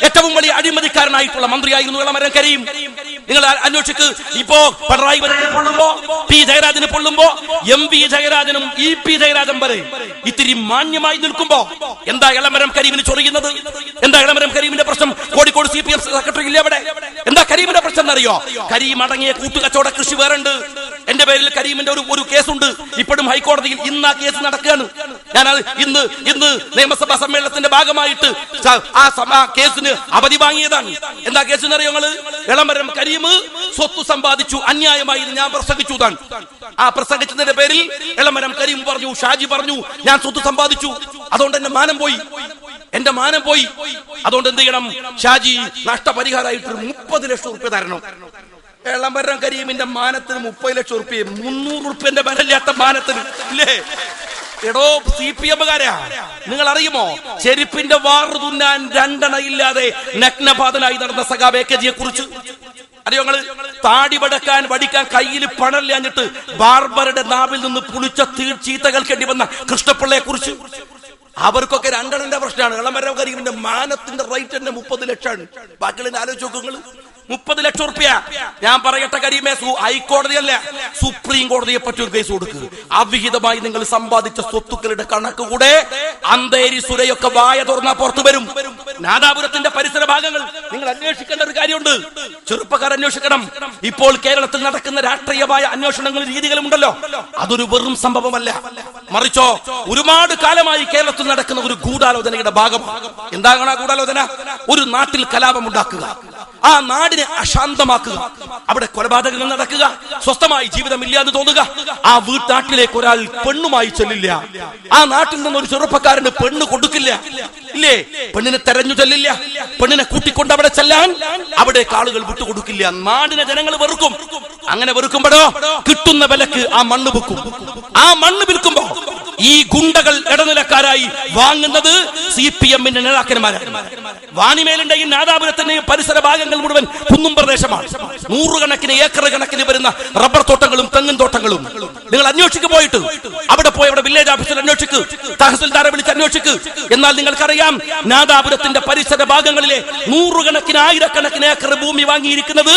ഏറ്റവും വലിയ അഴിമതിക്കാരനായിട്ടുള്ള മന്ത്രിയായിരുന്നു എളമരം കരീം. നിങ്ങൾ അന്വേഷിക്ക്. ഇപ്പോ പിണറായി പൊള്ളുമ്പോ, പി ജയരാജന് പൊള്ളുമ്പോ, MV ജയരാജനും EP ജയരാജൻ വരെ ഇത്തിരി മാന്യമായി നിൽക്കുമ്പോ എന്താ എളമരം കരീമിന് ചൊറിയുന്നത്? എന്താ എളമരം കരീമിന്റെ പ്രശ്നം? കോഴിക്കോട് CPM സെക്രട്ടറി ഇല്ലേ അവിടെ? എന്താ കരീമിന്റെ പ്രശ്നം എന്നറിയോ? കരീം അടങ്ങിയ കൂട്ടുകച്ചവട കൃഷി വേറുണ്ട്. എന്റെ പേരിൽ കരീമിന്റെ ഒരു കേസുണ്ട്. ഇപ്പോഴും ഹൈക്കോടതിയിൽ ഇന്ന് ആ കേസ് നടക്കുകയാണ്. ഞാൻ ഇന്ന് നിയമസഭാ സമ്മേളനത്തിന്റെ ഭാഗമായിട്ട് ആ കേസിന് അവധി വാങ്ങിയതാണ്. എന്താ കേസ് എന്നറിയോ? എളമരം കരീം സ്വത്ത് സമ്പാദിച്ചു അന്യായമായി ഞാൻ പ്രസംഗിച്ചു. ആ പ്രസംഗിച്ചതിന്റെ പേരിൽ എളമരം കരീം പറഞ്ഞു, ഷാജി പറഞ്ഞു, ഞാൻ സ്വത്ത് സമ്പാദിച്ചു, അതുകൊണ്ട് എന്റെ മാനം പോയി. അതുകൊണ്ട് എന്ത് ചെയ്യണം? ഷാജി നഷ്ടപരിഹാരമായിട്ട് 30 ലക്ഷം റുപ്യ തരണം. എളമരം കരീമിന്റെ മാനത്തിന് 30 ലക്ഷം റുപ്യ, 300 റുപ്യന്റെ വിലയില്ലാത്ത മാനത്തിന് ഇല്ലേ? എടോ CPM-കാരാ, നിങ്ങൾ അറിയുമോ ചെരുപ്പിന്റെ വാറ് തുന്നാൻ 2 അണ ഇല്ലാതെ നഗ്നപാതനായി നടന്ന സഖാവ് AKG കുറിച്ച് അറിയോ? താടി വടിക്കാൻ കയ്യിൽ പണമില്ലാഞ്ഞിട്ട് ബാർബറുടെ നാവിൽ നിന്ന് പുളിച്ച ചീത്തകൾ കേണ്ടി വന്ന കൃഷ്ണപിള്ളയെ കുറിച്ച്. അവർക്കൊക്കെ 2 അണന്റെ പ്രശ്നമാണ്. എളമരം കരീമിന്റെ മാനത്തിന്റെ റേറ്റ് തന്നെ 30 ലക്ഷമാണ്. ബാക്കിയുള്ള ആലോചിച്ച് നോക്കുക. 30 ലക്ഷം റുപ്യ. ഞാൻ പറയട്ടെ കരീമേ, ഹൈക്കോടതിയല്ല സുപ്രീം കോടതിയെ പറ്റി ഒരു കേസ് കൊടുക്കുക. അവിഹിതമായി നിങ്ങൾ സമ്പാദിച്ച സ്വത്തുക്കളുടെ കണക്ക് കൂടെ അന്തേരി സുരയൊക്കെ വായ തുറന്നാ പുറത്തു വരും. നാദാപുരത്തിന്റെ പരിസര ഭാഗങ്ങൾ നിങ്ങൾ അന്വേഷിക്കേണ്ട ഒരു കാര്യമുണ്ട്. ചെറുപ്പക്കാർ അന്വേഷിക്കണം. ഇപ്പോൾ കേരളത്തിൽ നടക്കുന്ന രാഷ്ട്രീയമായ അന്വേഷണങ്ങളും രീതികളും ഉണ്ടല്ലോ, അതൊരു വെറും സംഭവമല്ല. മറിച്ചോ ഒരുപാട് കാലമായി കേരളത്തിൽ നടക്കുന്ന ഒരു ഗൂഢാലോചനയുടെ ഭാഗമാണ്. എന്താണ് ആ ഗൂഢാലോചന? ഒരു നാട്ടിൽ കലാപം ഉണ്ടാക്കുക, ആ നാടിനെ അശാന്തമാക്കുക, അവിടെ കൊലപാതകങ്ങൾ നടക്കുക, സ്വസ്ഥമായി ജീവിതമില്ല എന്ന് തോന്നുക. ആ നാട്ടിലേക്ക് ഒരാൾ പെണ്ണുമായി ചെല്ലില്ല, ആ നാട്ടിൽ നിന്ന് ഒരു ചെറുപ്പക്കാരന് പെണ്ണ് കൊടുക്കില്ല, ഇല്ലേ? പെണ്ണിനെ തെരഞ്ഞു ചെല്ലില്ല, പെണ്ണിനെ കൂട്ടിക്കൊണ്ട് അവിടെ ചെല്ലാൻ അവിടേക്ക് ആളുകൾ വിട്ടുകൊടുക്കില്ല. നാടിനെ ജനങ്ങൾ വെറുക്കും. അങ്ങനെ വെറുക്കുമ്പോഴോ കിട്ടുന്ന വിലക്ക് ആ മണ്ണ് വിൽക്കും. ആ മണ്ണ് വിൽക്കുമ്പോ ഈ ഗുണ്ടകൾ ഇടനിലക്കാരായി വാങ്ങുന്നത് CPM-ന്റെ നേതാക്കന്മാരാണ്. വാണിമേലിന്റെയും നാദാപുരത്തിന്റെയും പരിസര ഭാഗങ്ങൾ മുഴുവൻ കുന്നും പ്രദേശമാണ്. 100 കണക്കിന് ഏക്കർ കണക്കിന് വരുന്ന റബ്ബർ തോട്ടങ്ങളും തെങ്ങിൻ തോട്ടങ്ങളും. നിങ്ങൾ അന്വേഷിക്ക് പോയിട്ട് അവിടെ പോയി അവിടെ വില്ലേജ് ഓഫീസിൽ അന്വേഷിക്ക്, തഹസിൽദാരെ വിളിച്ച് അന്വേഷിക്ക്. എന്നാൽ നിങ്ങൾക്കറിയാം നാദാപുരത്തിന്റെ പരിസര ഭാഗങ്ങളിലെ 100 കണക്കിന് 1000 ഏക്കർ ഭൂമി വാങ്ങിയിരിക്കുന്നത്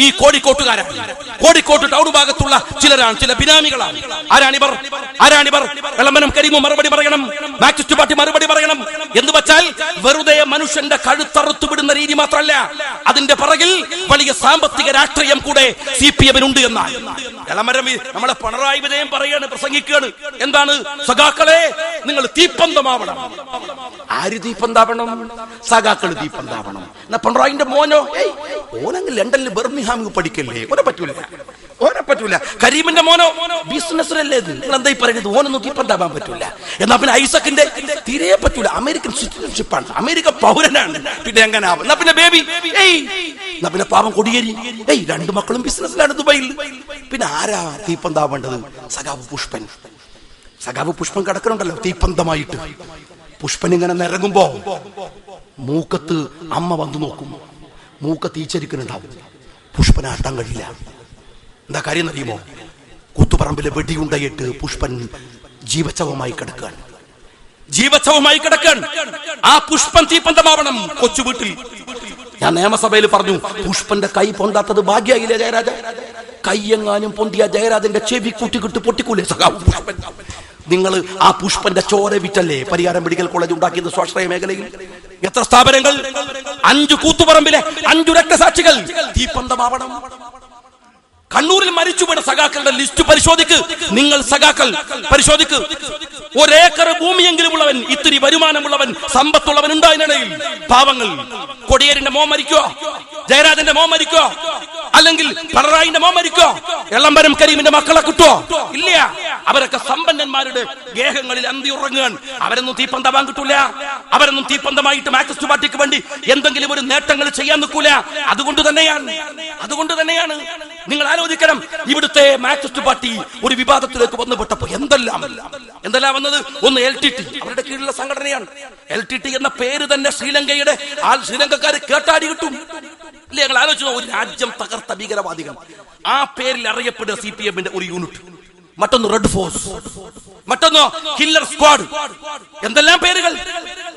ഈ കോഴിക്കോട്ടുകാരാണ്. കോഴിക്കോട്ട് ടൗൺ ഭാഗത്തുള്ള ചിലരാണ്, ചില ബിനാമികളാണ്. ആരാണിവർ? എളമരം കരീം മറുപടി പറയണം, മാർക്സിസ്റ്റ് പാർട്ടി മറുപടി പറയണം. എന്ന് വെച്ചാൽ വെറുതെ മനുഷ്യന്റെ കഴുത്തറുത്തു വിടുന്ന രീതി മാത്രമല്ല, അതിന്റെ പിറകിൽ വലിയ സാമ്പത്തിക രാഷ്ട്രീയം കൂടെ CPM-നുണ്ട് എന്നാണ്. എളമരം നമ്മളെ പിണറായി വിജയൻ പറയാണ്, പ്രസംഗിക്കുകയാണ്. എന്താണ്? സഖാക്കളെ നിങ്ങൾ തീപ്പന്തമാവണം. ആര് തീപ്പന്താവണം? സഖാക്കള് തീപ്പന്താവണം. എന്നാ പിണറായിന്റെ മോനോ? ഓനങ്ങ് ലണ്ടനിൽ ബർമിംഗ്ഹാമിൽ പഠിക്കല്ലേ, ഓനെ പറ്റൂല. കരീമിന്റെ മോനോ ബിസിനസ്സിലല്ലേ? നിങ്ങൾ എന്തായി പറയുന്നത്? ഓനൊന്നും തീപ്പന്താവാൻ പറ്റൂല. എന്നാ പിന്നെ ഐസക്കിന്റെ തീരെ പറ്റൂല, അമേരിക്കൻ സിറ്റിസൺഷിപ്പാണ്, അമേരിക്ക പൗരനാണ്, പിന്നെ എങ്ങനെ ആവും? എന്നാ പിന്നെ ബേബി, എന്നാ പിന്നെ പാവം കൊടിയേരി, 2 മക്കളും ബിസിനസ്സിലാണ് ദുബൈയിൽ. പിന്നെ ആരാ തീപ്പന്താവേണ്ടത്? സഖാവ് പുഷ്പൻ കിടക്കണുണ്ടല്ലോ തീപ്പന്തമായിട്ട്. പുഷ്പൻ ഇങ്ങനെ നിരങ്ങുമ്പോ മൂക്കത്ത് അമ്മ വന്നു നോക്കും, മൂക്കത്ത് ഈച്ചരിക്കുന്നുണ്ടാവും. പുഷ്പനാട്ടാൻ കഴിയില്ല. എന്താ കാര്യം അറിയുമോ? കൂത്തുപറമ്പിലെ വെടിയുണ്ടയിട്ട് പുഷ്പൻ ജീവച്ഛവമായി കിടക്കാൻ. ആ പുഷ്പൻ തീപ്പന്തമാവണം. കൊച്ചു വീട്ടിൽ ഞാൻ നിയമസഭയിൽ പറഞ്ഞു, പുഷ്പന്റെ കൈ പൊന്താത്തത് ഭാഗ്യായില്ലേ ജയരാജ? കയ്യെങ്ങാനും പൊന്തിയ ജയരാജന്റെ ചെവി കൂട്ടിക്കിട്ട് പൊട്ടിക്കൂലേ സഖാവ് പുഷ്പൻ? നിങ്ങൾ ആ പുഷ്പന്റെ ചോര വിറ്റല്ലേ പരിയാരം മെഡിക്കൽ കോളേജ് ഉണ്ടാക്കിയത് സ്വാശ്രയ മേഖലയിൽ? എത്ര സ്ഥാപനങ്ങൾ? 5 കൂത്തുപറമ്പിലെ 5 രക്തസാക്ഷികൾ തീപ്പന്തമാവണം. കണ്ണൂരിൽ മരിച്ചു വീണ സഖാക്കളുടെ ലിസ്റ്റ് പരിശോധിക്ക്. നിങ്ങൾ സഖാക്കൾ പരിശോധിക്ക്. 1 ഏക്കർ ഭൂമിയെങ്കിലും ഉള്ളവൻ, ഇത്തിരി വരുമാനമുള്ളവൻ, സമ്പത്തുള്ളവൻ ഉണ്ടായതിനിടയിൽ പാവങ്ങൾ. കൊടിയേരിന്റെ മോൻ മരിക്കോ? ജയരാജന്റെ മോൻ മരിക്കോ? അല്ലെങ്കിൽ പിണറായിന്റെ മോൻ മരിക്കോ? എളമരം കരീമിന്റെ മക്കളെ കിട്ടോ? ഇല്ല. അവരൊക്കെ സമ്പന്നന്മാരുടെ ഗേഹങ്ങളിൽ അന്തി ഉറങ്ങുകയാണ്. അവരൊന്നും തീപ്പന്തമാൻ കിട്ടൂല. അവരൊന്നും തീപ്പന്തമായിട്ട് മാർക്സിസ്റ്റ് പാർട്ടിക്ക് വേണ്ടി എന്തെങ്കിലും ഒരു നേട്ടങ്ങൾ ചെയ്യാൻ നിൽക്കൂല. അതുകൊണ്ട് തന്നെയാണ് നിങ്ങൾ ആലോചിക്കണം, ഇവിടുത്തെ മാർക്സിസ്റ്റ് പാർട്ടി ഒരു വിവാദത്തിലേക്ക് വന്നുപെട്ടപ്പോ എന്തെല്ലാം വന്നത്. ഒന്ന് LTT, അവരുടെ കീഴിലുള്ള സംഘടനയാണ്. LTT എന്ന പേര് തന്നെ ശ്രീലങ്കക്കാര് കേട്ടാടി കിട്ടും. ഇല്ലേ? ഞങ്ങൾ ആലോചിച്ചു, ഒരു രാജ്യം തകർത്ത ഭീകരവാദികൾ. ആ പേരിൽ അറിയപ്പെടുക CPM-ന്റെ ഒരു യൂണിറ്റ്. മറ്റൊന്ന് റെഡ് ഫോഴ്സ്, മറ്റൊന്ന് കില്ലർ സ്ക്വാഡ്, എന്തെല്ലാം പേരുകൾ.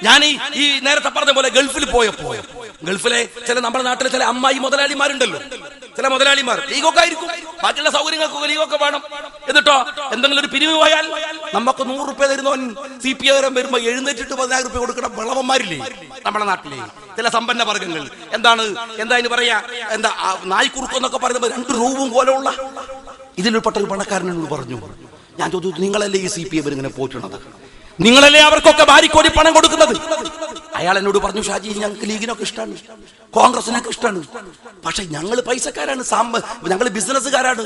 ഞാൻ ഈ നേരത്തെ പറഞ്ഞ പോലെ ഗൾഫിൽ പോയപ്പോ ഗൾഫിലെ ചില നമ്മുടെ നാട്ടിലെ ചില അമ്മായി മുതലാളിമാരുണ്ടല്ലോ, ചില മുതലാളിമാർ ലീഗൊക്കെ ആയിരിക്കും, ബാക്കിയുള്ള സൗകര്യങ്ങൾക്കൊക്കെ ലീഗൊക്കെ വേണം. എന്നിട്ടോ എന്തെങ്കിലും ഒരു പിരിവ് പോയാൽ നമുക്ക് 100 രൂപ തരുന്നവൻ CPI വരുമ്പോ എഴുന്നേറ്റിട്ട് 10,000 രൂപ കൊടുക്കണം വിളവന്മാരില്ലേ നമ്മുടെ നാട്ടിലെ ചില സമ്പന്ന വർഗങ്ങൾ. എന്താ ഇതിന് പറയാ, എന്താ നായ്ക്കുറുക്കെന്നൊക്കെ പറയുമ്പോ 2 റൂമും കോലമുള്ള ഇതിൽപ്പെട്ട ഒരു പണക്കാരനോട് പറഞ്ഞു, ഞാൻ ചോദിച്ചു നിങ്ങളല്ലേ ഈ CPI ഇങ്ങനെ പോറ്റുന്നത്, നിങ്ങളല്ലേ അവർക്കൊക്കെ ഭാര്യക്കോടി പണം കൊടുക്കുന്നത്? അയാൾ എന്നോട് പറഞ്ഞു, ഷാജി ഞങ്ങൾക്ക് ലീഗിനൊക്കെ ഇഷ്ടമാണ്, കോൺഗ്രസിനൊക്കെ ഇഷ്ടമാണ്, പക്ഷെ ഞങ്ങൾ പൈസക്കാരാണ്, ഞങ്ങൾ ബിസിനസ്സുകാരാണ്,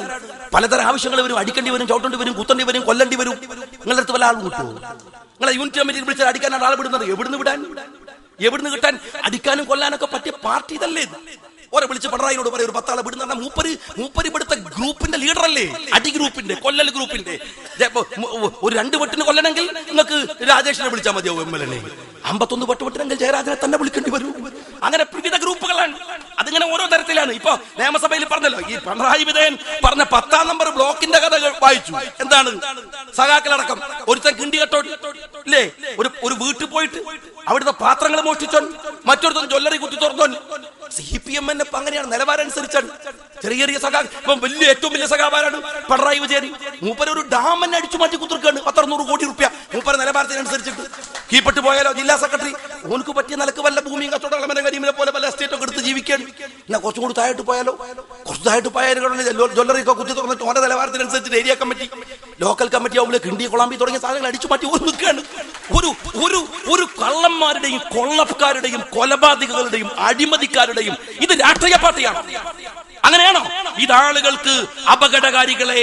പലതരം ആവശ്യങ്ങൾ വരും, അടിക്കേണ്ടി വരും, ചവിട്ടേണ്ടി വരും, കുത്തേണ്ടി വരും, കൊല്ലേണ്ടി വരും. നിങ്ങളുടെ അടുത്ത് വല്ല ആളും കിട്ടുമോ? നിങ്ങളെ യൂണിറ്റ് കമ്മിറ്റിയിൽ വിളിച്ചാൽ അടിക്കാനാണ് ആൾ വിടുന്നത്. എവിടുന്ന് കിട്ടാൻ? അടിക്കാനും കൊല്ലാനൊക്കെ പറ്റിയ പാർട്ടി ഇതല്ലേ? ഓരെ വിളിച്ച് പിണറായിനോട് പറയും ഒരു 10 ആളെ വിടുന്ന. മൂപ്പര് ഇവിടുത്തെ ഗ്രൂപ്പിന്റെ ലീഡറല്ലേ, അടി ഗ്രൂപ്പിന്റെ, കൊല്ലൽ ഗ്രൂപ്പിന്റെ. ഒരു 2 വെട്ടിന് കൊല്ലണമെങ്കിൽ നിങ്ങൾക്ക് രാജേഷിനെ വിളിച്ചാൽ മതിയാവും MLA. 51 വെട്ടുവെട്ടിനെങ്കിൽ ജയരാജനെ തന്നെ വിളിക്കേണ്ടി വരും. അങ്ങനെ വിവിധ ഗ്രൂപ്പുകളാണ്. അതിങ്ങനെ ഓരോ തരത്തിലാണ്. ഇപ്പൊ നിയമസഭയിൽ പറഞ്ഞല്ലോ, ഈ പിണറായി വിജയൻ പറഞ്ഞ 10ാം നമ്പർ ബ്ലോക്കിന്റെ കഥ വായിച്ചു. എന്താണ്? സഖാക്കളടക്കം ഒരുത്തൻ കിണ്ടി കെട്ടോ ഇല്ലേ, ഒരു വീട്ടിൽ പോയിട്ട് അവിടുത്തെ പാത്രങ്ങൾ മോഷ്ടിച്ചോൻ, മറ്റൊരുത്തൻ ജ്വല്ലറി കുത്തി തുറന്നോൻ. CPM ഇപ്പൊ അങ്ങനെയാണ്, നിലവാരം അനുസരിച്ചാണ്. ചെറിയ സഖാ, ഇപ്പം ഏറ്റവും വലിയ സഖാവാരാണ് പിണറായി വിജയൻ. മൂപ്പര് ഒരു ഡാമന്നെ അടിച്ചു മാറ്റി കുത്തിർക്കാണ് 100 കോടി രൂപ മൂപ്പര നിലവാരത്തിനനുസരിച്ചിട്ട്. കീപ്പെട്ട് പോയാലോ ജില്ലാ സെക്രട്ടറി, ഓനക്ക് പറ്റിയ നിലക്ക് വല്ല ഭൂമിയും കച്ചവടം കരിമിനെ പോലെ വല്ല എസ്റ്റേറ്റൊക്കെ എടുത്ത് ജീവിക്കുകയാണ്. എന്നാ കുറച്ചും കൂടി താഴോട്ട് പോയാലോ, കുറച്ച് താഴോട്ട് പോയാലും ജ്വല്ലറി ഒക്കെ കുത്തി തുറന്നിട്ട് ഓന്റെ നിലവാരത്തിനനുസരിച്ചിട്ട് ഏരിയ കമ്മിറ്റി, ലോക്കൽ കമ്മിറ്റി ആവുമ്പോൾ കിണ്ടി കൊളാമ്പി തുടങ്ങിയ സാധനങ്ങൾ അടിച്ചു മാറ്റി നിൽക്കുകയാണ്. ഒരു കള്ളന്മാരുടെയും കൊള്ളക്കാരുടെയും കൊലപാതകങ്ങളുടെയും അഴിമതിക്കാരുടെയും ഇത് രാഷ്ട്രീയ പാർട്ടിയാണ്. അങ്ങനെയാണോ? ഇതാളുകൾക്ക് അപകടകാരികളെ